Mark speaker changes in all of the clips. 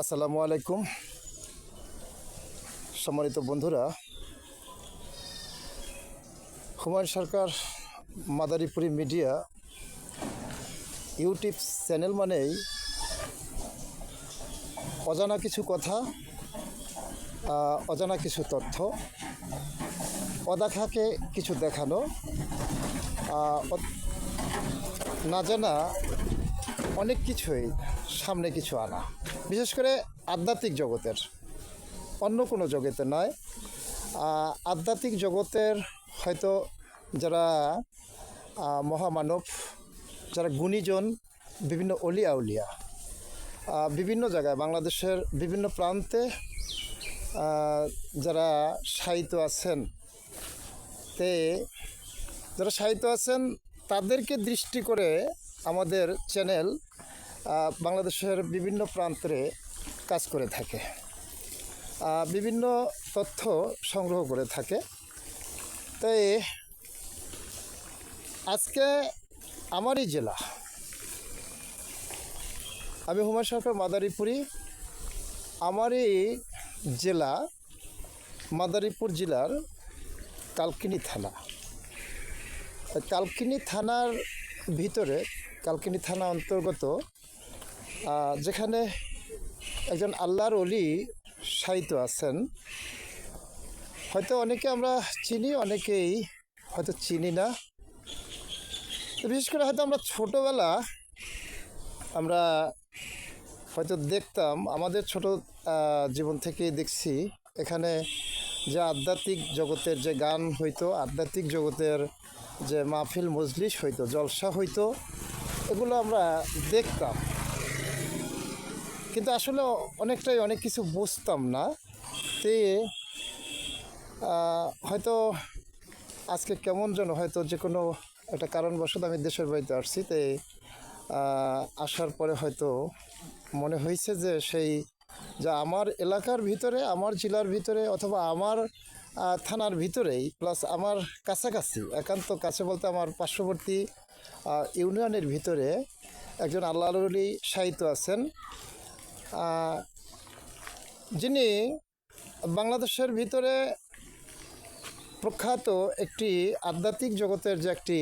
Speaker 1: আসসালামু আলাইকুম সম্মানিত বন্ধুরা। হুমায়ুন সরকার মাদারীপুরি মিডিয়া ইউটিউব চ্যানেল মানেই অজানা কিছু কথা, অজানা কিছু তথ্য, অদেখাকে কিছু দেখানো, না জানা অনেক কিছুই সামনে কিছু আনা। বিশেষ করে আধ্যাত্মিক জগতের, অন্য কোনো জগতের নয়। আধ্যাত্মিক জগতের হয়তো যারা মহামানব, যারা গুণীজন, বিভিন্ন অলিয়া উলিয়া বিভিন্ন জায়গায় বাংলাদেশের বিভিন্ন প্রান্তে যারা সাহিত্য আছেন, যারা সাহিত্য আছেন তাদেরকে দৃষ্টি করে আমাদের চ্যানেল বাংলাদেশের বিভিন্ন প্রান্তে কাজ করে থাকে, বিভিন্ন তথ্য সংগ্রহ করে থাকে। তাই আজকে আমারই জেলা, আমি হুমায়ুন সরকার মাদারীপুরি, আমারই জেলা মাদারীপুর জেলার কালকিনি থানা। কালকিনি থানার ভিতরে, কালকিনি থানা অন্তর্গত, যেখানে একজন আল্লাহর ওলি সাহিত্য আছেন। হয়তো অনেকে আমরা চিনি, অনেকেই হয়তো চিনি না। বিশেষ করে হয়তো আমরা ছোটোবেলা আমরা হয়তো দেখতাম, আমাদের ছোট জীবন থেকেই দেখছি এখানে যে আধ্যাত্মিক জগতের যে গান হইতো, আধ্যাত্মিক জগতের যে মাহফিল মজলিস হইতো, জলসা হইতো, এগুলো আমরা দেখতাম। কিন্তু আসলে অনেক কিছু বুঝতাম না। তে হয়তো আজকে কেমন যেন হয়তো যে কোনো একটা কারণবশত আমি দেশের বাড়িতে আসছি। তাই আসার পরে হয়তো মনে হয়েছে যে সেই যা আমার এলাকার ভিতরে, আমার জেলার ভিতরে, অথবা আমার থানার ভিতরেই, প্লাস আমার কাছাকাছি, একান্ত কাছে বলতে আমার পার্শ্ববর্তী ইউনিয়নের ভিতরে একজন আল্লাহর ওলি সাহিত্য আছেন, যিনি বাংলাদেশের ভিতরে প্রখ্যাত একটি আধ্যাত্মিক জগতের যে একটি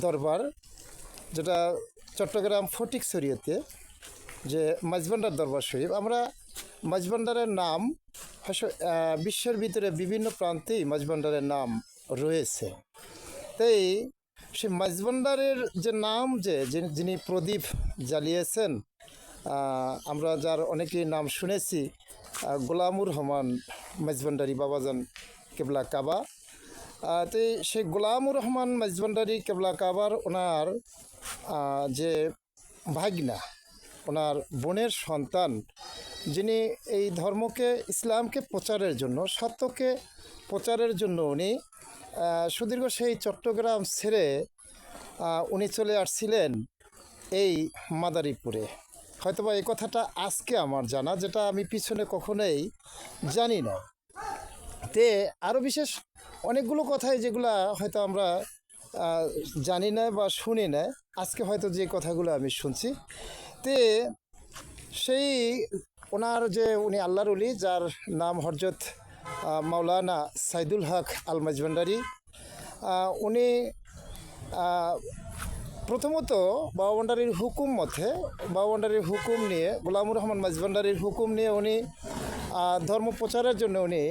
Speaker 1: দরবার, যেটা চট্টগ্রাম ফটিকছড়িতে যে মাঝভান্ডার দরবার শরীফ। আমরা মাঝভান্ডারের নাম বিশ্বের ভিতরে বিভিন্ন প্রান্তেই মাঝভান্ডারের নাম রয়েছে। তাই সেই মাঝভান্ডারের যে নাম, যে যিনি প্রদীপ জ্বালিয়েছেন, আমরা যার অনেকেই নাম শুনেছি, গোলামুর রহমান মাঝভান্ডারি বাবাজান কেবলা কাবা। তো সেই গোলামুর রহমান মাঝভান্ডারি কেবলা কাবার ওনার যে ভাগনা, ওনার বোনের সন্তান, যিনি এই ধর্মকে, ইসলামকে প্রচারের জন্য, সত্যকে প্রচারের জন্য উনি সুদীর্ঘ সেই চট্টগ্রাম ছেড়ে উনি চলে আসছিলেন এই মাদারীপুরে। হয়তোবা এই কথাটা আজকে আমার জানা, যেটা আমি পিছনে কখনোই জানি না। তে আরও বিশেষ অনেকগুলো কথাই যেগুলা হয়তো আমরা জানি না বা শুনি না, আজকে হয়তো যে কথাগুলো আমি শুনছি। তে সেই ওনার যে উনি আল্লাহর ওলি, যার নাম হযরত মাওলানা সাইদুল হক আল মাঝভান্ডারি, উনি প্রথমত বাবাভান্ডারির হুকুম মতে, বাবাভান্ডারির হুকুম নিয়ে, গোলামুর রহমান মাঝভান্ডারির হুকুম নিয়ে উনি ধর্ম প্রচারের জন্য উনি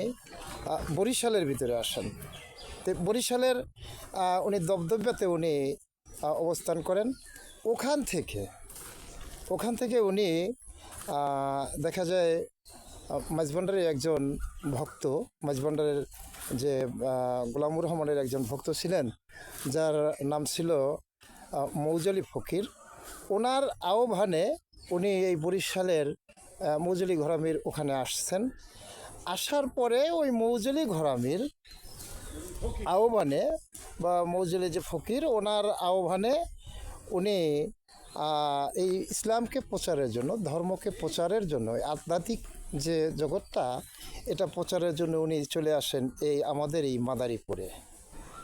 Speaker 1: বরিশালের ভিতরে আসেন। তো বরিশালের উনি দবদব্যাতে উনি অবস্থান করেন। ওখান থেকে উনি দেখা যায় মাঝভান্ডারের একজন ভক্ত, মাঝভান্ডারের যে গোলামুর রহমানের একজন ভক্ত ছিলেন, যার নাম ছিল মৌজলি ফকির। ওনার আহ্বানে উনি এই বরিশালের মৌজলি ঘরামির ওখানে আসছেন। আসার পরে ওই মৌজলি ঘরামির আহ্বানে, বা মৌজলি যে ফকির, ওনার আহ্বানে উনি এই ইসলামকে প্রচারের জন্য, ধর্মকে প্রচারের জন্য, আধ্যাত্মিক যে জগৎটা, এটা প্রচারের জন্য উনি চলে আসেন এই আমাদের এই মাদারীপুরে,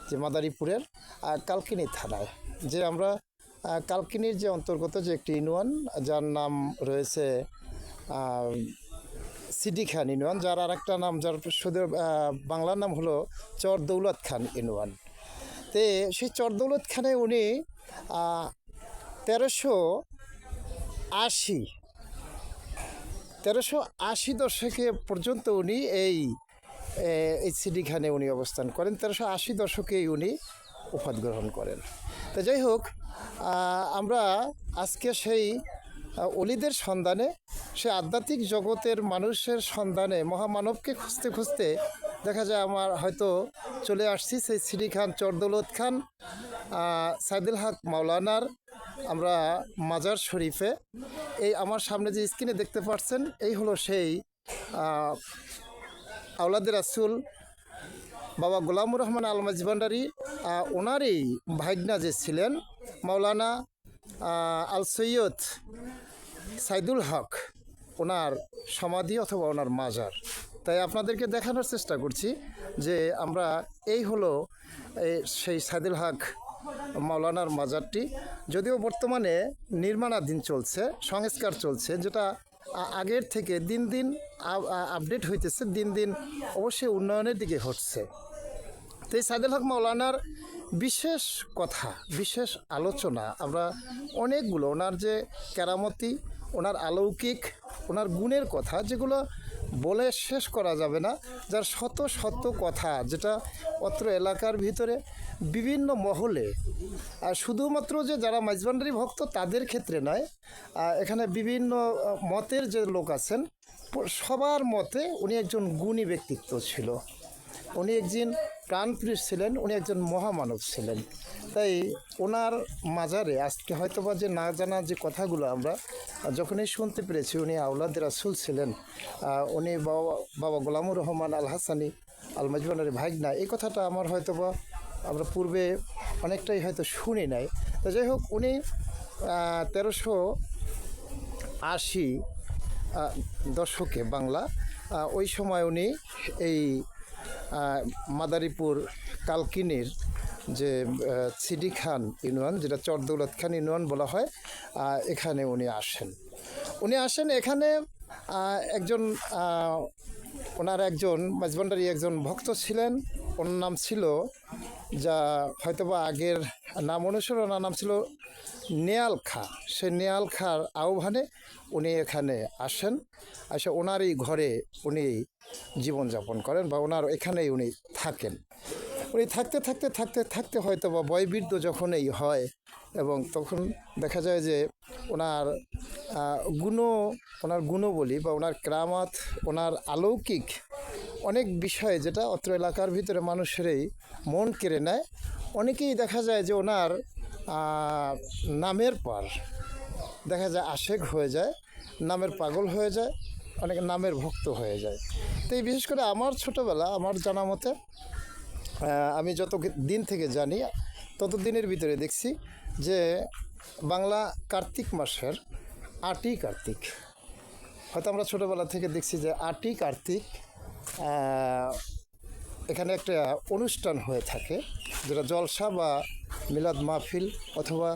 Speaker 1: যে মাদারীপুরের কালকিনি থানায়, যে আমরা কালকিনির যে অন্তর্গত যে একটি ইউনিয়ন, যার নাম রয়েছে সিডি খান ইউনিয়ন, যার আর একটা নাম, যার শুধু বাংলার নাম হলো চর দৌলত খান ইউনিয়ন। তে সেই চর দৌলত খানে উনি 1380 দশকে পর্যন্ত উনি এই সিডি খানে উনি অবস্থান করেন। 1380 দশকেই উনি উপাধ গ্রহণ করেন। তো যাই হোক, আমরা আজকে সেই অলিদের সন্ধানে, সে আধ্যাত্মিক জগতের মানুষের সন্ধানে, মহামানবকে খুঁজতে খুঁজতে দেখা যায় আমার হয়তো চলে আসছি সেই সিডি খান চর দৌলত খান সাইদুল হক মাওলানার আমরা মাজার শরীফে। এই আমার সামনে যে স্ক্রিনে দেখতে পাচ্ছেন, এই হলো সেই আওলাদের রাসূল বাবা গোলামুর রহমান আল মাঝভান্ডারী, ওনারই ভাগনা যে ছিলেন মাওলানা আল সৈয়দ সাইদুল হক, ওনার সমাধি অথবা ওনার মাজার। তাই আপনাদেরকে দেখানোর চেষ্টা করছি যে আমরা এই হলো সেই সাইদুল হক মাওলানার মাজারটি। যদিও বর্তমানে নির্মাণাধীন চলছে, সংস্কার চলছে, যেটা আগের থেকে দিন দিন আপডেট হইতেছে, দিন দিন অবশ্যই উন্নয়নের দিকে ঘটছে। তো এই সাইদুল হক মাওলানার বিশেষ কথা, বিশেষ আলোচনা আমরা অনেকগুলো, ওনার যে কেরামতি, ওনার অলৌকিক, ওনার গুণের কথা, যেগুলো বলে শেষ করা যাবে না, যার শত শত কথা, যেটা অত্র এলাকার ভিতরে বিভিন্ন মহলে, আর শুধুমাত্র যে যারা মাঝভান্ডারী ভক্ত তাদের ক্ষেত্রে নয়, এখানে বিভিন্ন মতের যে লোক আছেন সবার মতে উনি একজন গুণী ব্যক্তিত্ব ছিল, উনি একজন প্রাণপুরুষ ছিলেন, উনি একজন মহামানব ছিলেন। তাই ওনার মাজারে আজকে হয়তোবা যে না জানা যে কথাগুলো আমরা যখনই শুনতে পেরেছি, উনি আওলাদের রাসূল ছিলেন, উনি বাবা গোলামুর রহমান আল হাসানি আল মাঝভান্ডারী ভাগনা, এই কথাটা আমার হয়তোবা আমরা পূর্বে অনেকটাই হয়তো শুনি নাই। তো যাই হোক, উনি 1380 দশকে বাংলা, ওই সময় উনি এই মাদারীপুর কালকিনির যে সিডি খান ইউনিয়ন, যেটা চর দৌলত খান ইউনিয়ন বলা হয়, এখানে উনি আসেন। এখানে একজন ওনার একজন মাঝভান্ডারী একজন ভক্ত ছিলেন, ওনার নাম ছিল, যা হয়তোবা আগের নাম অনুসারে ওনার নাম ছিল নেয়াল খা। সে নেয়াল খার আহ্বানে উনি এখানে আসেন, এসে ওনারই ঘরে উনি জীবনযাপন করেন, বা ওনার এখানেই উনি থাকেন। উনি থাকতে থাকতে থাকতে থাকতে হয়তো বা বয়বৃদ্ধ যখন এই হয়, এবং তখন দেখা যায় যে ওনার গুণবলী বা ওনার কেরামত, ওনার অলৌকিক অনেক বিষয়, যেটা অত্র এলাকার ভিতরে মানুষেরই মন কেড়ে নেয়। অনেকেই দেখা যায় যে ওনার নামের পর দেখা যায় আশেক হয়ে যায়, নামের পাগল হয়ে যায়, অনেকে নামের ভক্ত হয়ে যায়। তো এই বিশেষ করে আমার ছোটোবেলা, আমার জানা মতে, আমি যত দিন থেকে জানি তত দিনের ভিতরে দেখছি যে বাংলা কার্তিক মাসের 8ই কার্তিক, হয়তো আমরা ছোটোবেলা থেকে দেখছি যে 8ই কার্তিক এখানে একটা অনুষ্ঠান হয়ে থাকে, যেটা জলসা বা মিলাদ মাহফিল অথবা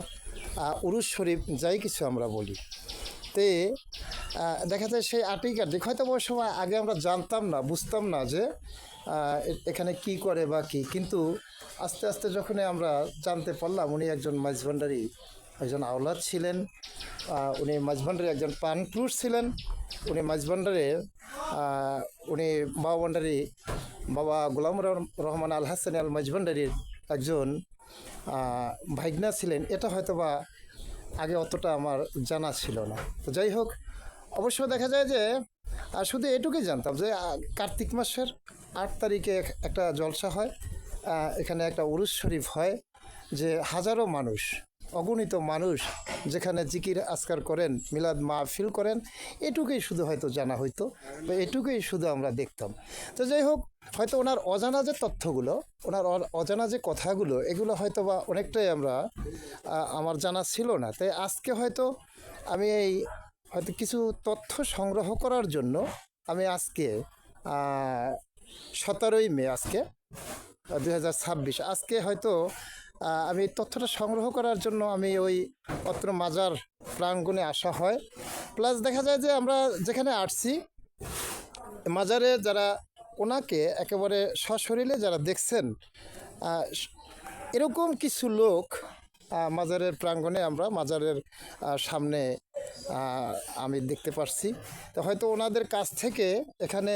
Speaker 1: উরুস শরীফ, যাই কিছু আমরা বলি। তে দেখা যায় সেই 8ই কার্তিক, হয়তো ওই সময় আগে আমরা জানতাম না, বুঝতাম না যে এখানে কি করে বা কী, কিন্তু আস্তে আস্তে যখন আমরা জানতে পারলাম উনি একজন মাঝভান্ডারী একজন আওলাদ ছিলেন, উনি মাঝভান্ডারী একজন প্রাণপুরুষ ছিলেন, উনি মাঝভান্ডারে উনি ভান্ডারী বাবা গোলামুর রহমান আল হাসানি আল মাঝভান্ডারীর একজন ভাগনা ছিলেন, এটা হয়তো বা আগে অতটা আমার জানা ছিল না। তো যাই হোক, অবশ্য দেখা যায় যে শুধু এটুকুই জানতাম যে কার্তিক মাসের 8 তারিখে একটা জলসা হয়, এখানে একটা উরুস শরীফ হয়, যে হাজারো মানুষ, অগণিত মানুষ যেখানে জিকির আজকার করেন, মিলাদ মাহফিল করেন, এটুকুই শুধু হয়তো জানা হইতো, বা এটুকুই শুধু আমরা দেখতাম। তো যাই হোক, হয়তো ওনার অজানা যে তথ্যগুলো, ওনার অজানা যে কথাগুলো, এগুলো হয়তো বা অনেকটাই আমার জানা ছিল না। তাই আজকে হয়তো আমি হয়তো কিছু তথ্য সংগ্রহ করার জন্য আমি আজকে 17ই মে, আজকে 2026, আজকে হয়তো আমি তথ্যটা সংগ্রহ করার জন্য আমি ওই অত্র মাজার প্রাঙ্গণে আসা হয়। প্লাস দেখা যায় যে আমরা যেখানে আসছি মাজারে যারা ওনাকে একেবারে সশরীরে যারা দেখছেন আহ, এরকম কিছু লোক মাজারের প্রাঙ্গণে আমরা মাজারের সামনে আমি দেখতে পারছি। তো হয়তো ওনাদের কাছ থেকে এখানে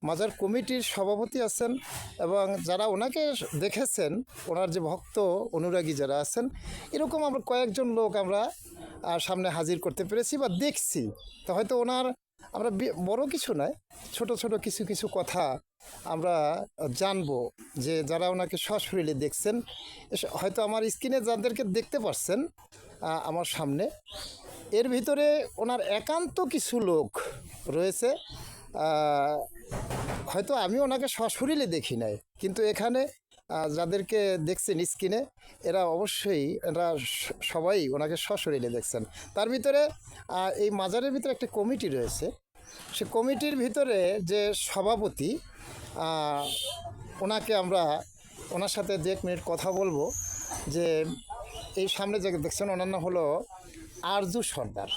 Speaker 1: মাজার কমিটির সভাপতি আছেন এবং যারা ওনাকে দেখেছেন, ওনার যে ভক্ত অনুরাগী যারা আছেন, এরকম আমরা কয়েকজন লোক আমরা সামনে হাজির করতে পেরেছি বা দেখছি। তো হয়তো ওনার আমরা বড় কিছু নয়, ছোট ছোট কিছু কিছু কথা আমরা জানবো যে যারা ওনাকে সশরীরে দেখছেন। হয়তো আমার স্ক্রিনে যাদেরকে দেখতে পাচ্ছেন আমার সামনে, এর ভিতরে ওনার একান্ত কিছু লোক রয়েছে। হয়তো আমি ওনাকে সশরীরে দেখি নাই, কিন্তু এখানে যাদেরকে দেখছেন স্ক্রিনে এরা অবশ্যই এরা সবাই ওনাকে সশরীরে দেখছেন। তার ভিতরে এই মাজারের ভিতরে একটা কমিটি রয়েছে। সে কমিটির ভিতরে যে সভাপতি, ওনাকে আমরা ওনার সাথে 1 মিনিট কথা বলবো। যে এই সামনে যে দেখছেন ওনার নাম হলো আরজু সর্দার।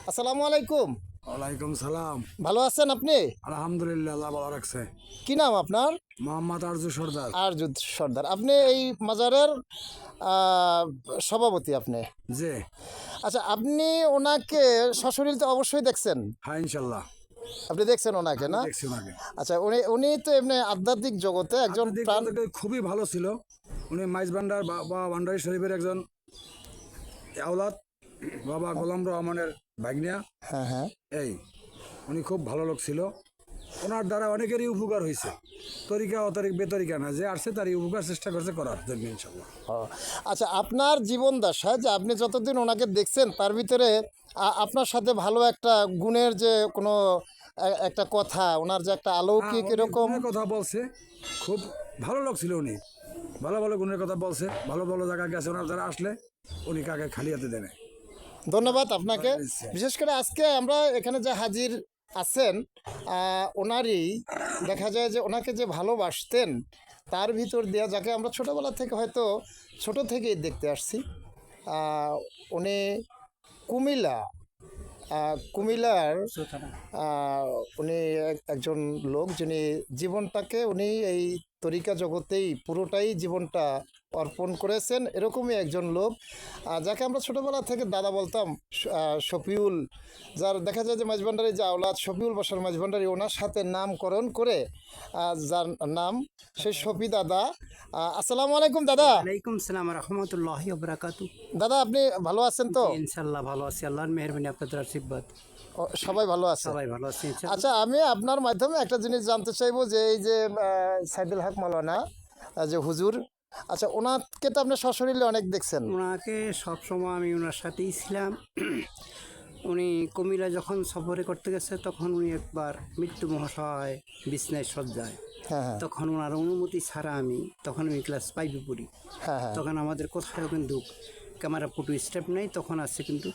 Speaker 1: আসসালামু আলাইকুম।
Speaker 2: ওয়ালাইকুম সালাম।
Speaker 1: ভালো আছেন আপনি?
Speaker 2: আলহামদুলিল্লাহ, আল্লাহ ভালো রাখছে।
Speaker 1: কি নাম আপনার?
Speaker 2: মোহাম্মদ আরজু সর্দার।
Speaker 1: আরজু সর্দার। আপনি এই মাজারের সভাপতি আপনি?
Speaker 2: জি।
Speaker 1: আচ্ছা, আপনি ওনাকে সশরীরে তো অবশ্যই দেখছেন?
Speaker 2: হ্যাঁ, ইনশাল্লাহ।
Speaker 1: আপনি দেখছেন ওনাকে না?
Speaker 2: দেখছি ওনাকে।
Speaker 1: আচ্ছা, উনি তো এমনি আধ্যাত্মিক জগতে একজন প্রাণ।
Speaker 2: খুবই ভালো ছিল উনি। মাইজ ভান্ডার বাবা ভান্ডারী শরীফের একজন আওলাদ, বাবা গোলাম রহমানের ভাগ্নিয়া।
Speaker 1: হ্যাঁ হ্যাঁ।
Speaker 2: এই উনি খুব ভালো লোক ছিল। ওনার দ্বারা অনেকেরই উপকার হয়েছে, তরিকা অতরিক বেতরিকা না, যে আসছে তারই উপকার চেষ্টা করছে করার জন্য ইনশাল্লাহ।
Speaker 1: আচ্ছা, আপনার জীবন দশায় যে আপনি যতদিন ওনাকে দেখছেন তার ভিতরে আপনার সাথে ভালো একটা গুণের যে কোনো একটা কথা, ওনার যে একটা অলৌকিক এরকম
Speaker 2: কথা বলছে, খুব ভালো লোক ছিল উনি। ভালো ভালো গুণের কথা বলছে, ভালো ভালো জায়গা গেছে। ওনার দ্বারা আসলে উনি কাকে খালি হাতে দেন।
Speaker 1: ধন্যবাদ আপনাকে। বিশেষ করে আজকে আমরা এখানে যে হাজির আছেন ওনারই দেখা যায় যে ওনাকে যে ভালোবাসতেন তার ভিতর দেওয়া, যাকে আমরা ছোটোবেলা থেকে হয়তো ছোট থেকেই দেখতে আসছি। উনি কুমিল্লার উনি একজন লোক যিনি জীবনটাকে উনি এই তরিকা জগতেই পুরোটাই জীবনটা অর্পণ করেছেন। এরকমই একজন লোক যাকে আমরা ছোটোবেলা থেকে দাদা বলতাম, শফিউল। যার দেখা যায় যে মাঝভান্ডারী যে আওলাদ শফিউল বাসার মাঝভান্ডারী, ওনার সাথে নামকরণ করে যার নাম সেই শফি দাদা। আসসালামু আলাইকুম দাদা।
Speaker 3: ওয়ালাইকুম সালাম রাহমাতুল্লাহি ওয়া বারাকাতুহু।
Speaker 1: দাদা আপনি ভালো আছেন তো?
Speaker 3: ইনশাআল্লাহ ভালো আছি, আল্লাহর মেহেরবানি, আপনাদের আশীর্বাদ।
Speaker 1: সবাই ভালো আছে?
Speaker 3: সবাই ভালো আছে ইনশাআল্লাহ।
Speaker 1: আচ্ছা, আমি আপনার মাধ্যমে একটা জিনিস জানতে চাইবো যে এই যে সাইদুল হক মাওলানা যে হুজুর, আচ্ছা ওনাকে তো আপনি সশরীরে অনেক দেখছেন?
Speaker 3: ওনাকে সবসময় আমি ওনার সাথেই ছিলাম। উনি কুমিল্লা যখন সফরে করতে গেছে তখন উনি একবার মৃত্যু মহাশয় বিছনায় শয্যায়,
Speaker 1: হ্যাঁ হ্যাঁ
Speaker 3: তখন ওনার অনুমতি ছাড়া তখন আমি ক্লাস 5-এ পড়ি।
Speaker 1: হ্যাঁ হ্যাঁ
Speaker 3: তখন আমাদের কোথাও কিন্তু ক্যামেরা ফটো স্টেপ নেই, তখন আছে কিন্তু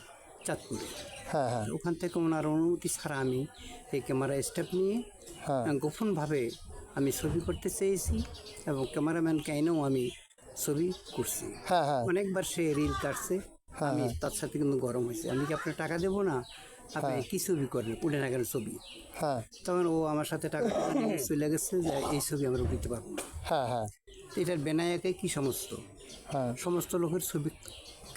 Speaker 3: চাঁদপুরে।
Speaker 1: হ্যাঁ হ্যাঁ
Speaker 3: ওখান থেকে ওনার অনুমতি ছাড়া আমি এই ক্যামেরা স্টেপ নিয়ে
Speaker 1: হ্যাঁ
Speaker 3: গোপনভাবে আমি ছবি করতে চেয়েছি এবং ক্যামেরাম্যানকে এনেও আমি ছবি করছি।
Speaker 1: হ্যাঁ হ্যাঁ
Speaker 3: অনেকবার সে রিল কাটছে, আমি তার সাথে কিন্তু গরম হয়েছে। আমি কি আপনার টাকা দেবো না, আপনি কী ছবি করেন, উঠে না কেন ছবি?
Speaker 1: হ্যাঁ
Speaker 3: তখন ও আমার সাথে টাকা চলে গেছে যে এই ছবি আমরা উঠিতে পারবো না।
Speaker 1: হ্যাঁ হ্যাঁ
Speaker 3: এটার বেনায়াকে কি
Speaker 1: হ্যাঁ
Speaker 3: সমস্ত লোকের ছবি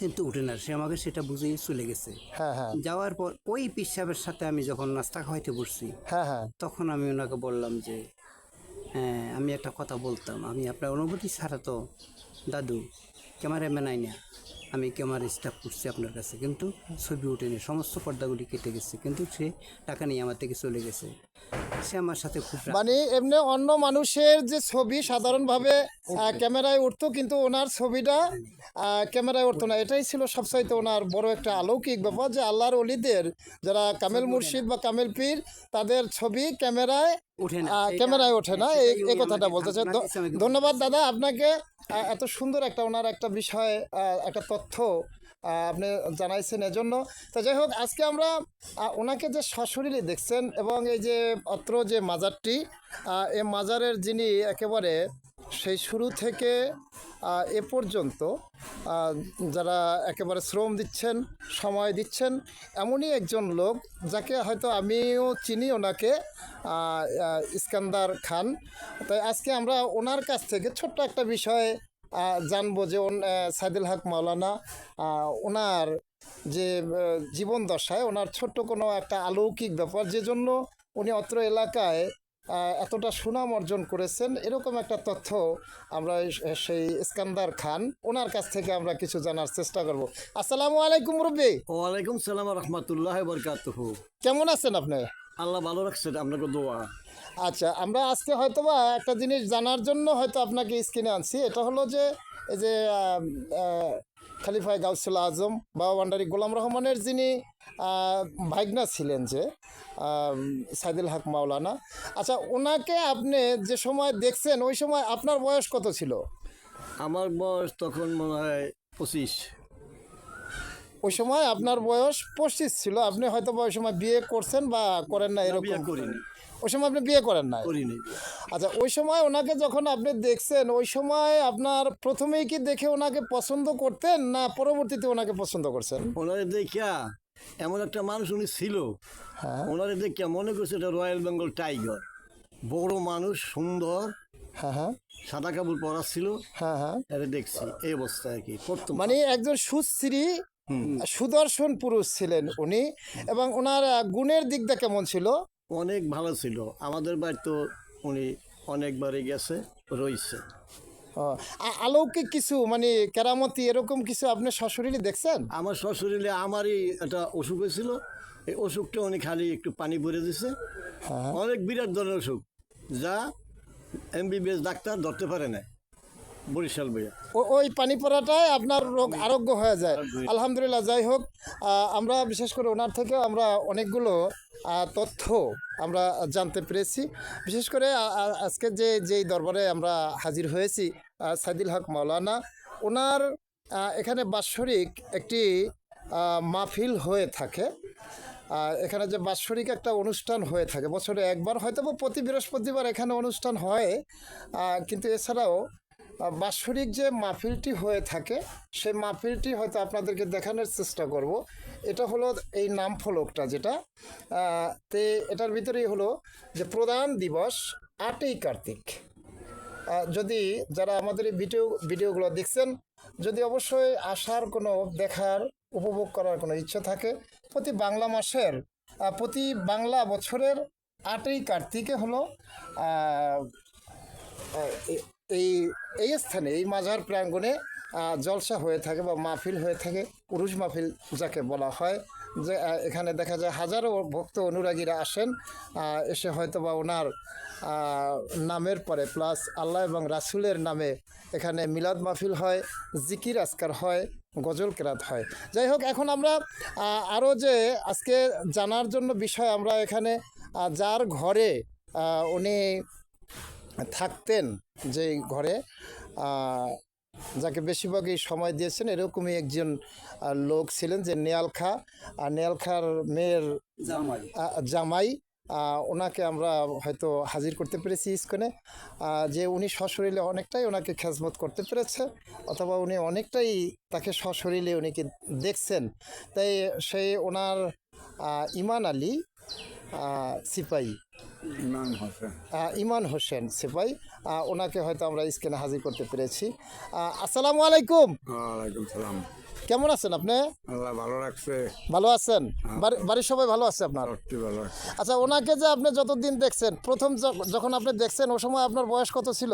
Speaker 3: কিন্তু উঠে না, সে আমাকে সেটা বুঝেই চলে গেছে।
Speaker 1: হ্যাঁ হ্যাঁ
Speaker 3: যাওয়ার পর ওই পীর সাহেবের সাথে আমি যখন নাস্তা খাওয়াইতে বসছি,
Speaker 1: হ্যাঁ হ্যাঁ
Speaker 3: তখন আমি ওনাকে বললাম যে হ্যাঁ, আমি একটা কথা বলতাম, আমি আপনার অনুমতি ছাড়া তো দাদু ক্যামেরাম্যান আই না, আমি ক্যামেরা স্টাফ করছি আপনার কাছে, কিন্তু ছবি ওঠেনি, সমস্ত পর্দাগুলি কেটে গেছে, কিন্তু সে টাকা নিয়ে আমার থেকে চলে গেছে। সে আমার সাথে খুব
Speaker 1: মানে এমনি অন্য মানুষের যে ছবি সাধারণভাবে ক্যামেরায় উঠতো, কিন্তু ওনার ছবিটা ক্যামেরায় উঠতো না। এটাই ছিল সবচাইতে ওনার বড় একটা অলৌকিক ব্যাপার, যে আল্লাহর অলিদের যারা কামেল মুর্শিদ বা কামেল পীর, তাদের ছবি ক্যামেরায় ওঠে না। এই কথাটা বলতেছে। ধন্যবাদ দাদা আপনাকে, এত সুন্দর একটা ওনার একটা বিষয় একটা তথ্য আপনি জানাইছেন এজন্য। তো যাই হোক, আজকে আমরা ওনাকে যে সশরীরে দেখছেন এবং এই যে অত্র যে মাজারটি, এই মাজারের যিনি একেবারে সেই শুরু থেকে এ পর্যন্ত যারা একেবারে শ্রম দিচ্ছেন, সময় দিচ্ছেন, এমনই একজন লোক যাকে হয়তো আমিও চিনি ওনাকে, ইস্কান্দার খান। তাই আজকে আমরা ওনার কাছ থেকে ছোট্ট একটা বিষয়ে জানবো যে সাইদুল হক মাওলানা ওনার যে জীবন দশায় ওনার ছোট্ট কোনো একটা অলৌকিক ব্যাপার, যে জন্য উনি অত্র এলাকায় এতটা সুনাম অর্জন করেছেন, এরকম একটা তথ্য আমরা সেই ইস্কান্দার খান ওনার কাছ থেকে আমরা কিছু জানার চেষ্টা করব। আসসালামু আলাইকুম মুরব্বি,
Speaker 4: ওয়ালাইকুম সালাম রহমতুল্লাহ বরকাতুহু।
Speaker 1: কেমন আছেন আপনি?
Speaker 4: আল্লাহ ভালো রাখছে, আপনাকে দোয়া।
Speaker 1: আচ্ছা, আমরা আজকে হয়তোবা একটা জিনিস জানার জন্য হয়তো আপনাকে স্ক্রিনে আনছি। এটা হলো যে এই যে খলিফা গাউসুল আজম বাবা ভান্ডারী গোলাম রহমানের যিনি ভাইগনা ছিলেন, যে সাইদুল হক মাওলানা। আচ্ছা, ওনাকে আপনি যে সময় দেখছেন ওই সময় আপনার বয়স কত ছিল?
Speaker 4: আমার বয়স তখন মনে হয় 25।
Speaker 1: ওই সময় আপনার বয়স 25 ছিল। আপনি হয়তো ওই সময় বিয়ে করছেন বা করেন না,
Speaker 4: বিয়ে
Speaker 1: এরকম
Speaker 4: করিনি।
Speaker 1: ওই সময় আপনি বিয়ে করেন না?
Speaker 4: করিনি।
Speaker 1: আচ্ছা, ওই সময় ওনাকে যখন আপনি দেখছেন ওই সময় আপনার প্রথমেই কি দেখে ওনাকে পছন্দ করতেন, না পরবর্তীতে ওনাকে পছন্দ করছেন?
Speaker 4: ওনারে দেখিয়া এমন একটা মানুষ উনি ছিল,
Speaker 1: হ্যাঁ
Speaker 4: ওনারে দেখিয়া মনে করছে এটা রয়্যাল বেঙ্গল টাইগার। বড় মানুষ, সুন্দর,
Speaker 1: হ্যাঁ হ্যাঁ
Speaker 4: সাদা কাপড় পরা ছিল।
Speaker 1: হ্যাঁ হ্যাঁ
Speaker 4: এটা দেখছি এই অবস্থায় আর কি প্রথম।
Speaker 1: মানে একজন সুশ্রী সুদর্শন পুরুষ ছিলেন উনি। এবং ওনার গুণের দিকটা কেমন ছিল?
Speaker 4: অনেক ভালো ছিল। আমাদের বাড়ি তো উনি অনেকবারই গেছে, রয়েছে।
Speaker 1: অলৌকিক কিছু মানে কেরামতি এরকম কিছু আপনি সশরীরে দেখছেন?
Speaker 4: আমার শ্বশুরিলে আমারই একটা অসুখ হয়েছিল। এই অসুখটা উনি খালি একটু পানি ভরে দিছে। অনেক বিরাট ধরনের অসুখ, যা এমবিবিএস ডাক্তার ধরতে পারে না। বরিশাল বইয়া
Speaker 1: ওই পানি পড়াটায় আপনার রোগ আরোগ্য হয়ে যায়। আলহামদুলিল্লাহ। যাই হোক, আমরা বিশেষ করে ওনার থেকে আমরা অনেকগুলো তথ্য আমরা জানতে পেরেছি। বিশেষ করে আজকে যেই দরবারে আমরা হাজির হয়েছি, সাইদুল হক মাওলানা, ওনার এখানে বাৎসরিক একটি মাহফিল হয়ে থাকে। এখানে যে বাৎসরিক একটা অনুষ্ঠান হয়ে থাকে বছরে একবার, হয়তো প্রতি বৃহস্পতিবার এখানে অনুষ্ঠান হয়, কিন্তু এছাড়াও বাৎসরিক যে মাহফিলটি হয়ে থাকে সেই মাহফিলটি হয়তো আপনাদেরকে দেখানোর চেষ্টা করব। এটা হলো এই নাম ফলকটা, যেটা তে এটার ভিতরেই হলো যে প্রধান দিবস 8ই কার্তিক। যদি যারা আমাদের এই ভিডিওগুলো দেখছেন, যদি অবশ্যই আসার কোনো দেখার উপভোগ করার কোনো ইচ্ছা থাকে, প্রতি বাংলা বছরের 8ই কার্তিকে হলো এই স্থানে, এই মাজার প্রাঙ্গণে জলসা হয়ে থাকে বা মাহফিল হয়ে থাকে, উরুস মাহফিল যাকে বলা হয়। যে এখানে দেখা যায় হাজারো ভক্ত অনুরাগীরা আসেন, এসে হয়তো বা ওনার নামের পরে প্লাস আল্লাহ এবং রাসুলের নামে এখানে মিলাদ মাহফিল হয়, জিকির আজকার হয়, গজল কেরাত হয়। যাই হোক, এখন আমরা আরও যে আজকে জানার জন্য বিষয়, আমরা এখানে যার ঘরে উনি থাকতেন, যে ঘরে যাকে বেশিরভাগই সময় দিয়েছেন, এরকমই একজন লোক ছিলেন যে নেয়াল খা, নেয়াল খার মেয়ের জামাই। ওনাকে আমরা হয়তো হাজির করতে পেরেছি ইস্কনে, যে উনি সশরীরে অনেকটাই ওনাকে খেজমত করতে পেরেছে, অথবা উনি অনেকটাই তাকে সশরীরে উনিকে দেখছেন। তাই সেই ওনার ইমান আলী সিপাহী, ইমান হোসেন সিপাহী, ওনাকে হয়তো আমরা স্ক্রিনে হাজির করতে পেরেছি। আসসালামু আলাইকুম।
Speaker 2: ওয়ালাইকুম সালাম।
Speaker 1: কেমন আছেন আপনি?
Speaker 2: আল্লাহ ভালো রাখছে।
Speaker 1: ভালো আছেন? বাড়ির সবাই ভালো আছে আপনার?
Speaker 2: ভালো রাখছে।
Speaker 1: আচ্ছা, ওনাকে যে আপনি যতদিন দেখছেন, প্রথম যখন আপনি দেখছেন ওই সময় আপনার বয়স কত ছিল?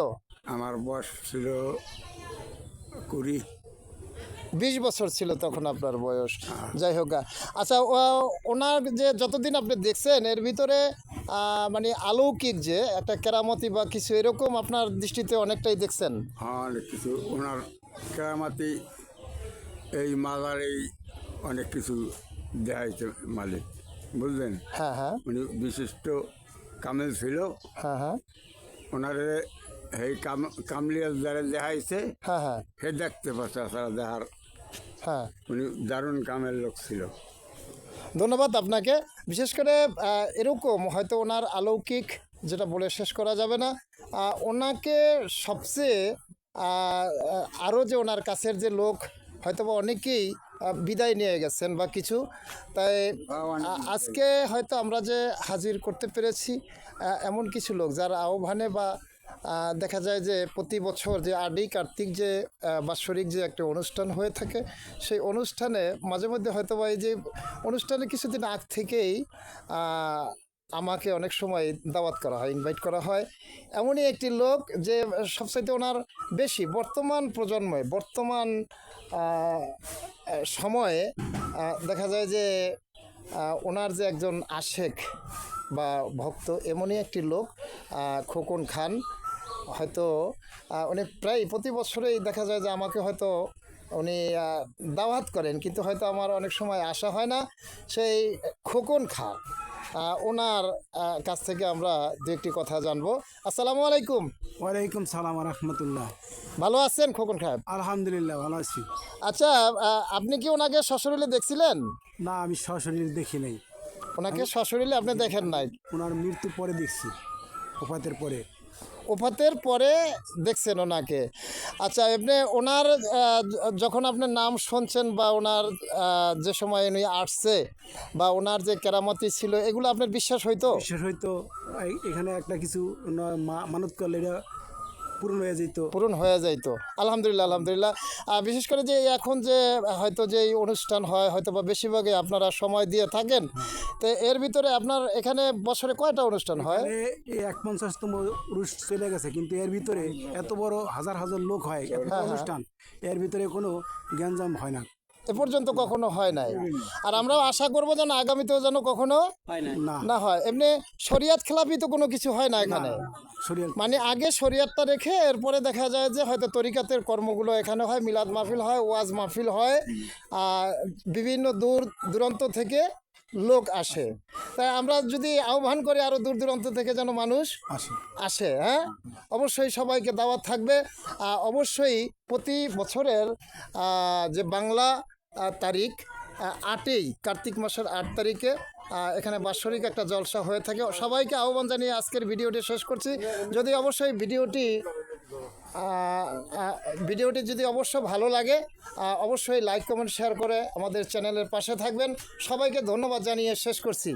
Speaker 2: আমার বয়স ছিল 20।
Speaker 1: 20 বছর ছিল তখন আপনার বয়স। যাই হোক, আচ্ছা, ওনার যে যতদিন আপনি দেখছেন এর ভিতরে মানে অলৌকিক যে একটা কেরামতি বা কিছু এরকম আপনার দৃষ্টিতে অনেকটাই দেখছেন?
Speaker 2: হ্যাঁ, অনেক কিছু ওনার কেরামতি, এই মাজারেই অনেক কিছু দেখাইছে মালিক, বুঝলেন?
Speaker 1: হ্যাঁ হ্যাঁ
Speaker 2: উনি বিশিষ্ট কামেল ছিল।
Speaker 1: হ্যাঁ হ্যাঁ
Speaker 2: ওনারে এই কামলিয়ার দ্বারা দেখাইছে,
Speaker 1: হ্যাঁ হ্যাঁ
Speaker 2: সে দেখতে পাচ্ছে তারা দেখার।
Speaker 1: হ্যাঁ,
Speaker 2: উনি দারুণ কামের লোক ছিল।
Speaker 1: ধন্যবাদ আপনাকে। বিশেষ করে এরকম হয়তো ওনার অলৌকিক যেটা বলে শেষ করা যাবে না। ওনাকে সবচেয়ে আরও যে ওনার কাছের যে লোক হয়তোবা অনেকেই বিদায় নিয়ে গেছেন বা কিছু, তাই আজকে হয়তো আমরা যে হাজির করতে পেরেছি এমন কিছু লোক যার আহ্বানে বা দেখা যায় যে প্রতি বছর যে আড্ডি কার্তিক যে বাৎসরিক যে একটা অনুষ্ঠান হয়ে থাকে, সেই অনুষ্ঠানে মাঝে মধ্যে হয়তো বা এই যে অনুষ্ঠানে কিছুদিন আগ থেকেই আমাকে অনেক সময় দাওয়াত করা হয়, ইনভাইট করা হয়। এমনই একটি লোক যে সবচাইতে ওনার বেশি বর্তমান প্রজন্মে বর্তমান সময়ে দেখা যায় যে ওনার যে একজন আশেক বা ভক্ত এমনই একটি লোক খোকন খান। হয়তো উনি প্রায় প্রতি বছরেই দেখা যায় যে আমাকে হয়তো উনি দাওয়াত করেন, কিন্তু হয়তো আমার অনেক সময় আসা হয় না। সেই খোকন খান ওনার কাছ থেকে আমরা দু একটি কথা জানবো। আসসালামু আলাইকুম।
Speaker 2: ওয়ালাইকুম সালাম রহমতুল্লাহ।
Speaker 1: ভালো আছেন খোকন খান?
Speaker 2: আলহামদুলিল্লাহ ভালো আছি।
Speaker 1: আচ্ছা, আপনি কি ওনাকে সশরীরে দেখছিলেন?
Speaker 2: না, আমি সশরীর দেখি নাই।
Speaker 1: ওনাকে সশরীরে আপনি দেখেন নাই?
Speaker 2: ওনার মৃত্যু পরে দেখছি, ওফাতের পরে।
Speaker 1: ওফাতের পরে দেখছেন ওনাকে। আচ্ছা, এমনি ওনার যখন আপনার নাম শুনছেন বা ওনার যে সময় উনি আসছে বা ওনার যে কেরামতি ছিল, এগুলো আপনার বিশ্বাস হইতো?
Speaker 2: বিশেষ হয়তো এখানে একটা কিছু মানত করলে এটা পূরণ হয়ে যেত।
Speaker 1: পূরণ হয়ে যাইতো। আলহামদুলিল্লাহ, আলহামদুলিল্লাহ। বিশেষ করে যে এখন যে হয়তো যে এই অনুষ্ঠান হয় হয়তো বা বেশিরভাগই আপনারা সময় দিয়ে থাকেন, তো এর ভিতরে আপনার এখানে বছরে কয়টা অনুষ্ঠান হয়?
Speaker 2: এই 51তম উরুস চলে গেছে, কিন্তু এর ভিতরে এত বড় হাজার হাজার লোক হয়, এত বড় অনুষ্ঠান, এর ভিতরে কোনো গ্যাঞ্জাম হয় না,
Speaker 1: এ পর্যন্ত কখনো হয় নাই। আর আমরাও আশা করবো যেন আগামীতেও যেন কখনো
Speaker 3: হয় না।
Speaker 2: না।
Speaker 1: না হয়। এমনি শরিয়াত খেলাপি তো কোনো কিছু হয় না এখানে?
Speaker 2: শরীর
Speaker 1: মানে আগে শরিয়াতটা রেখে এরপরে দেখা যায় যে হয়তো তরিকাতের কর্মগুলো এখানে হয়, মিলাদ মাহফিল হয়, ওয়াজ মাহফিল হয়, বিভিন্ন দূর দূরান্ত থেকে লোক আসে। তাই আমরা যদি আহ্বান করি আরও দূর দূরান্ত থেকে যেন মানুষ
Speaker 2: আসে।
Speaker 1: আসে। হ্যাঁ, অবশ্যই সবাইকে দাওয়াত থাকবে। অবশ্যই প্রতি বছরের যে বাংলা তারিখ 8ই কার্তিক মাসের 8 তারিখে এখানে বাৎসরিক একটা জলসা হয়ে থাকে। সবাইকে আহ্বান জানিয়ে আজকের ভিডিওটি শেষ করছি। যদি অবশ্যই ভিডিওটি যদি অবশ্য ভালো লাগে অবশ্যই লাইক কমেন্ট শেয়ার করে আমাদের চ্যানেলের পাশে থাকবেন। সবাইকে ধন্যবাদ জানিয়ে শেষ করছি।